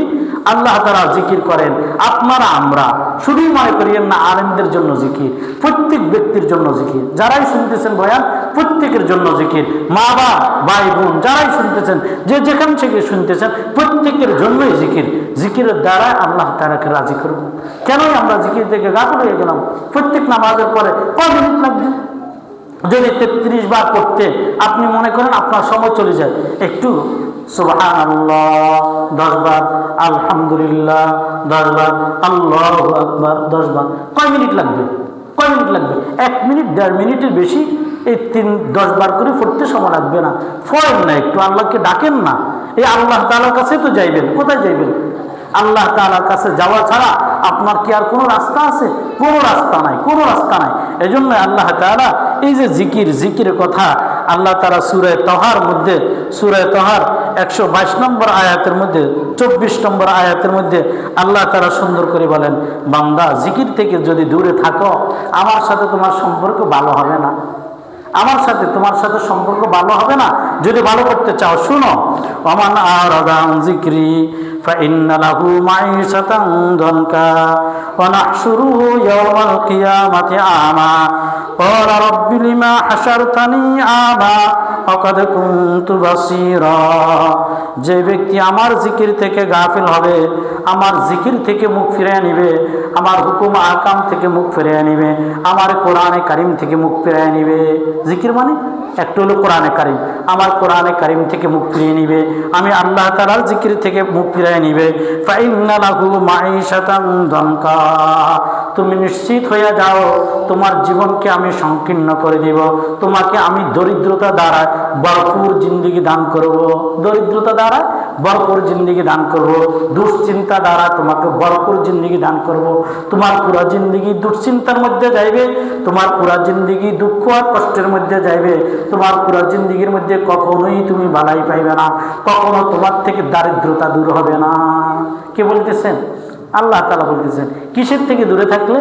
আল্লাহ তাআলা জিকির করেন, আপনারা আমরা শুধুই মনে করিয়েন না আলেমদের জন্য জিকির, প্রত্যেক ব্যক্তির জন্য জিকির, যারাই শুনতেছেন বয়ান প্রত্যেকের জন্য জিকির, মা বাবা ভাই বোন যারাই শুনতেছেন, যে যেখান থেকে শুনতেছেন প্রত্যেকের জন্যই জিকির। জিকিরের দ্বারা আল্লাহ তাআলাকে রাজি করব। কেনই আমরা জিকির থেকে গাফিল হয়ে গেলাম? প্রত্যেক নামাজের পরে কয় মিনিট লাগবে? যদি 33 বার করতে আপনি মনে করেন আপনার সময় চলে যায়, একটু সুবহানাল্লাহ 10 বার, আলহামদুলিল্লাহ 10 বার, আল্লাহু আকবার 10 বার, কয় মিনিট লাগবে? কয় মিনিট লাগবে? 1 মিনিট 1.5 মিনিটের বেশি এই 10 বার করে পড়তে সময় লাগবে না। পড়েন না, একটু আল্লাহকে ডাকেন না। এই আল্লাহ তাআলার কাছে তো যাইবেন, কোথায় যাইবেন? আল্লাহ তাআলার কাছে যাওয়া ছাড়া আপনার কি আর কোনো রাস্তা আছে? কোনো রাস্তা নাই, কোনো রাস্তা নাই। এজন্য আল্লাহ তাআলা এই যে জিকিরের কথা আল্লাহ তাআলা সূরা তাহার মধ্যে, সূরা তাহার 122 নম্বর আয়াতের মধ্যে 24 নম্বর আয়াতের মধ্যে আল্লাহ তাআলা সুন্দর করে বলেন, বান্দা জিকির থেকে যদি দূরে থাকো আমার সাথে তোমার সম্পর্ক ভালো হবে না। আমার সাথে তোমার সাথে সম্পর্ক ভালো হবে না। যদি ভালো করতে চাও শুনো, ওমান আরাদা আন যিকরি ফাইন্না লাহু মাঈশাতান দানকা ওয়া নাহশুরুহু ইয়াওমাল কিয়ামাতি আমা ক্বালা রাব্বি লিমা হাশারতানি আমা ওয়া ক্বাদ কুনতু বাসীরা। যে ব্যক্তি আমার জিকির থেকে গাফিল হবে, আমার জিকির থেকে মুখ ফিরিয়ে নিবে, আমার হুকুম আহকাম থেকে মুখ ফিরিয়ে নিবে, আমার কোরআনে কারিম থেকে মুখ ফিরিয়ে নিবে। জিকির মানে একটু হলো কোরআনে কারিম, আমার কোরআনে কারিম থেকে মুখ ফিরিয়ে নিবে, আমি আল্লাহ তাআলার জিকির থেকে মুখ ফিরিয়ে নিবে। ফাইন্না লাহু মাঈশাতান দানকা, তুমি নিশ্চিত হয়ে যাও তোমার জীবনকে আমি সংকীর্ণ করে দিব, তোমাকে আমি দরিদ্রতা দ্বারা ভরপুর জিন্দেগি দান করব। দরিদ্রতা দ্বারা ভরপুর জিন্দেগি দান করব, দুশ্চিন্তা দ্বারা তোমাকে ভরপুর জিন্দেগি দান করব। তোমার পুরা জিন্দেগি দুশ্চিন্তার মধ্যে যাইবে, তোমার পুরা জিন্দেগি দুঃখ আর কষ্টের মধ্যে যাইবে, তোমার পুরা জিন্দেগির মধ্যে কখনোই তুমি বালাই পাইবে না, কখনো তোমার থেকে দারিদ্রতা দূর হবে না। কে বলতেছেন? আল্লাহ তাআলা বলতেছেন। কিসের থেকে দূরে থাকলে?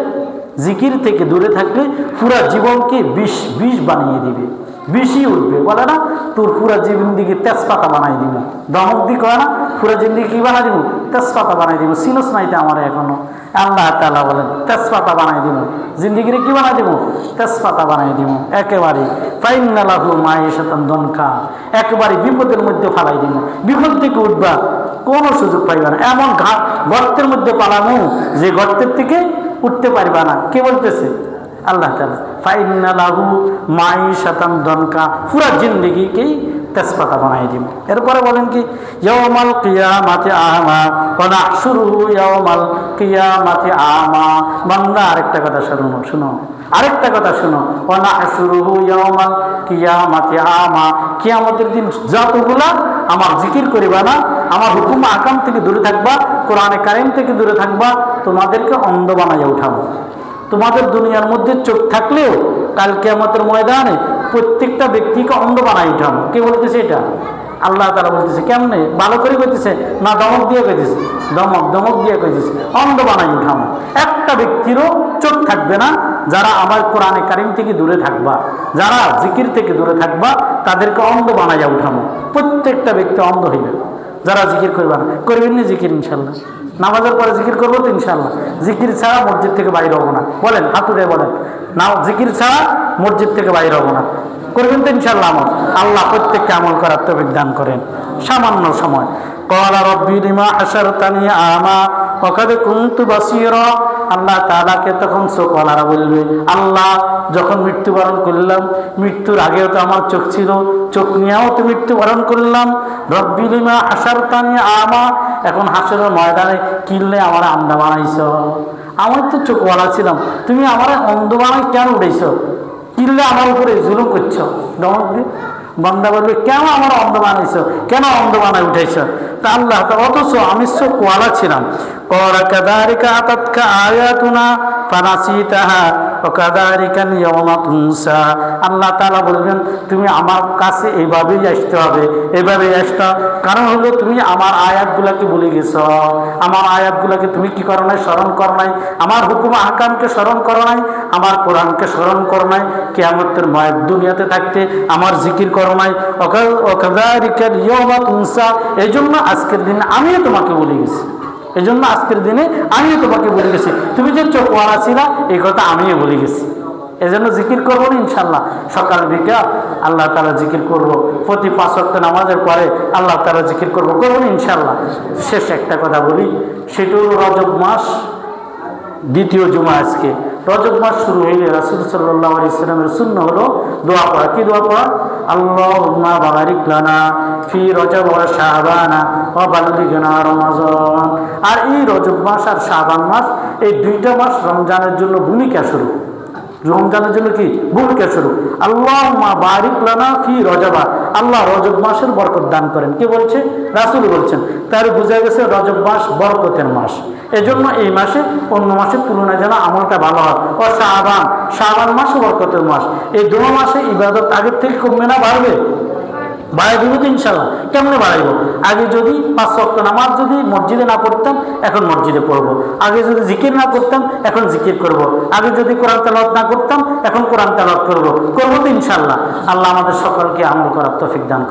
জিকির থেকে দূরে থাকলে পুরা জীবনকে বিষ বানিয়ে দিবে, বিষই উঠবে। বলে না তোর পুরা জিন্দেগি তেজপাতা বানাই দিব, দমক দি কয় না পুরা জিন্দেগি কি বানাই দিব? তেজপাতা বানাই দিব। সিনস নাইতে আমার এখনো। আল্লাহ তাআলা বলেন তেজপাতা বানাই দিব, জিন্দেগিরে কি বানাই দিব? তেজপাতা বানাই দিব একেবারে। ফাইন্না লাহু মাঈশাতান দানকা, একেবারে বিপদের মধ্যে ফালাই দিব। বিপদ থেকে উঠবা কোনো সুযোগ পাইবা না, এমন গর্তের মধ্যে পালামু যে গর্তের থেকে উঠতে পারবা না। কে বলতেছে? আল্লাহ তাআলা। ফাইন্না লাহু মাঈশাতান দানকা, পুরা জিন্দেগিকেই তেজপাতা বানাই দিব। এরপরে বলেন কি ইয়াউমাল কিয়ামাতি আমা ওয়া নাহশুরুহু ইয়াউমাল কিয়ামাতি আমা। বান্দা আরেকটা কথা শুনো, আরেকটা কথা শুনো, ওয়া নাহশুরুহু ইয়াউমাল কিয়ামাতি আমা। কিয়ামতের দিন যতগুলা আমার জিকির করিবা না, আমার হুকুম আহকাম থেকে দূরে থাকবা, কোরআনে কারিম থেকে দূরে থাকবা, তোমাদেরকে অন্ধ বানাইয়া উঠাবো। তোমাদের দুনিয়ার মধ্যে চোখ থাকলেও কাল কিয়ামতের ময়দানে প্রত্যেকটা ব্যক্তিকে অন্ধ বানাই উঠাবো। কে বলতেছে এটা? আল্লাহ তাআলা বলতেছে। কেমনে? ভালো করে কইতেছে না দমক দিয়ে কইতেছে? দমক দিয়ে কইতেছে অন্ধ বানাই উঠাবো। একটা ব্যক্তিরও চোখ থাকবে না যারা আমার কোরআনে কারিম থেকে দূরে থাকবা, যারা জিকির থেকে দূরে থাকবা, তাদেরকে অন্ধ বানাইয়া উঠাবো। প্রত্যেকটা ব্যক্তি অন্ধ হইবে যারা জিকির করবে না। করবেন না জিকির ইনশাল্লাহ? নামাজের পরে জিকির করবো তো ইনশাল্লাহ। জিকির ছাড়া মসজিদ থেকে বাইরে হবো না। বলেন, হাতুড়ে বলেন না, জিকির ছাড়া মসজিদ থেকে বাইরে হবো না। করবেন তো ইনশাল্লাহ? আমল আল্লাহ প্রত্যেককে আমল করার তৌফিক দান করেন। সামান্য সময় ক্বালা রাব্বি লিমা হাশারতানি আমা ওয়া ক্বাদ কুনতু বাসীরা। আল্লাহ তাআলাকে তখন চোখওয়ালারা বলবে, আল্লাহ যখন মৃত্যুবরণ করলাম, মৃত্যুর আগেও তো আমার চোখ ছিল, চোখ নিয়েও তো মৃত্যুবরণ করলাম। রব্বি লিমা হাশারতানি আমা, এখন হাসরের ময়দানে কিনলে আমার আন্ধা বানাইছ। আমার তো চোখওয়ালা ছিলাম, তুমি আমার অন্ধ বানাই কেন উঠেছ? কিনলে আমার উপরে জুলুম করছো। দমক দিয়ে বান্দা বলবে, কেন আমার অন্ধ বানাইছ? কেন অন্ধ বানাই উঠেছ? তা আল্লাহ, অথচ আমি চোখওয়ালা ছিলাম। ক্বালা কাযালিকা আতাতকা আয়াতুনা ফানাসিতাহা ওয়া কাযালিকাল ইয়াওমা তুনসা। আল্লাহ তাআলা বলবেন তুমি আমার কাছে এইভাবেই আসতে হবে, এইভাবেই আসতে হবে। কারণ হলো তুমি আমার আয়াতগুলোকে ভুলে গেছো, আমার আয়াতগুলোকে তুমি কি করো নাই, স্মরণ করো নাই, আমার হুকুম আহকামকে স্মরণ করো নাই, আমার কোরআনকে স্মরণ করো নাই, কিয়ামতের দুনিয়াতে থাকতে আমার জিকির করো নাই। ওয়া কাযালিকাল ইয়াওমা তুনসা। এই জন্য আজকের দিনে আমিও তোমাকে বলে গেছি, এই জন্য আজকের দিনে আমিও তোমাকে বলে গেছি, তুমি যে চোখওয়ালা ছিলা এই কথা আমিও বলে গেছি। এই জন্য জিকির করবো না ইনশাল্লাহ, সকাল বিকাল আল্লাহ তাআলা জিকির করব, প্রতি 5 ওয়াক্ত নামাজের পরে আল্লাহ তাআলা জিকির করবো না ইনশাল্লাহ। শেষ একটা কথা বলি, সেটা হলো রজব মাস দ্বিতীয় জুমা। আজকে রজব মাস শুরু হইলে রাসূল সাল্লাল্লাহু আলাইহি ওয়াসাল্লামের সুন্নাহ হলো দোয়া পড়া। কি দোয়া পড়া? আল্লাহুম্মা বারিক লানা ফি রজব ওয়া শাবান ওয়া বাল্লিগনা রমাজান। আর এই রজব মাস আর শাবান মাস, এই দুইটা মাস রমজানের জন্য ভূমিকা শুরু, রমজানের জন্য কি ভূমিকা শুরু। আল্লাহুম্মা বারিক লানা ফি রজবা, আল্লাহ রজব মাসের বরকত দান করেন। কে বলছে? রাসূল বলছেন। তার বোঝা গেছে রজব মাস বরকতের মাস, এজন্য এই মাসে অন্য মাসের তুলনায় যেন আমলটা ভালো হয়। ও শাবান, শাবান মাস বরকতের মাস। এই দুটো মাসে ইবাদত আগের থেকে কমবে না বাড়বে? বাড়াই দিব তো ইনশাল্লাহ। কেমনে বাড়াইব? আগে যদি 5 ওয়াক্ত নামাজ যদি মসজিদে না পড়তাম, এখন মসজিদে পড়বো। আগে যদি জিকির না করতাম, এখন জিকির করব। আগে যদি কোরআন তেলাওয়াত না করতাম, এখন কোরআন তেলাওয়াত করব তো ইনশাল্লাহ। আল্লাহ আমাদের সকলকে আমল করার তৌফিক দান করুন।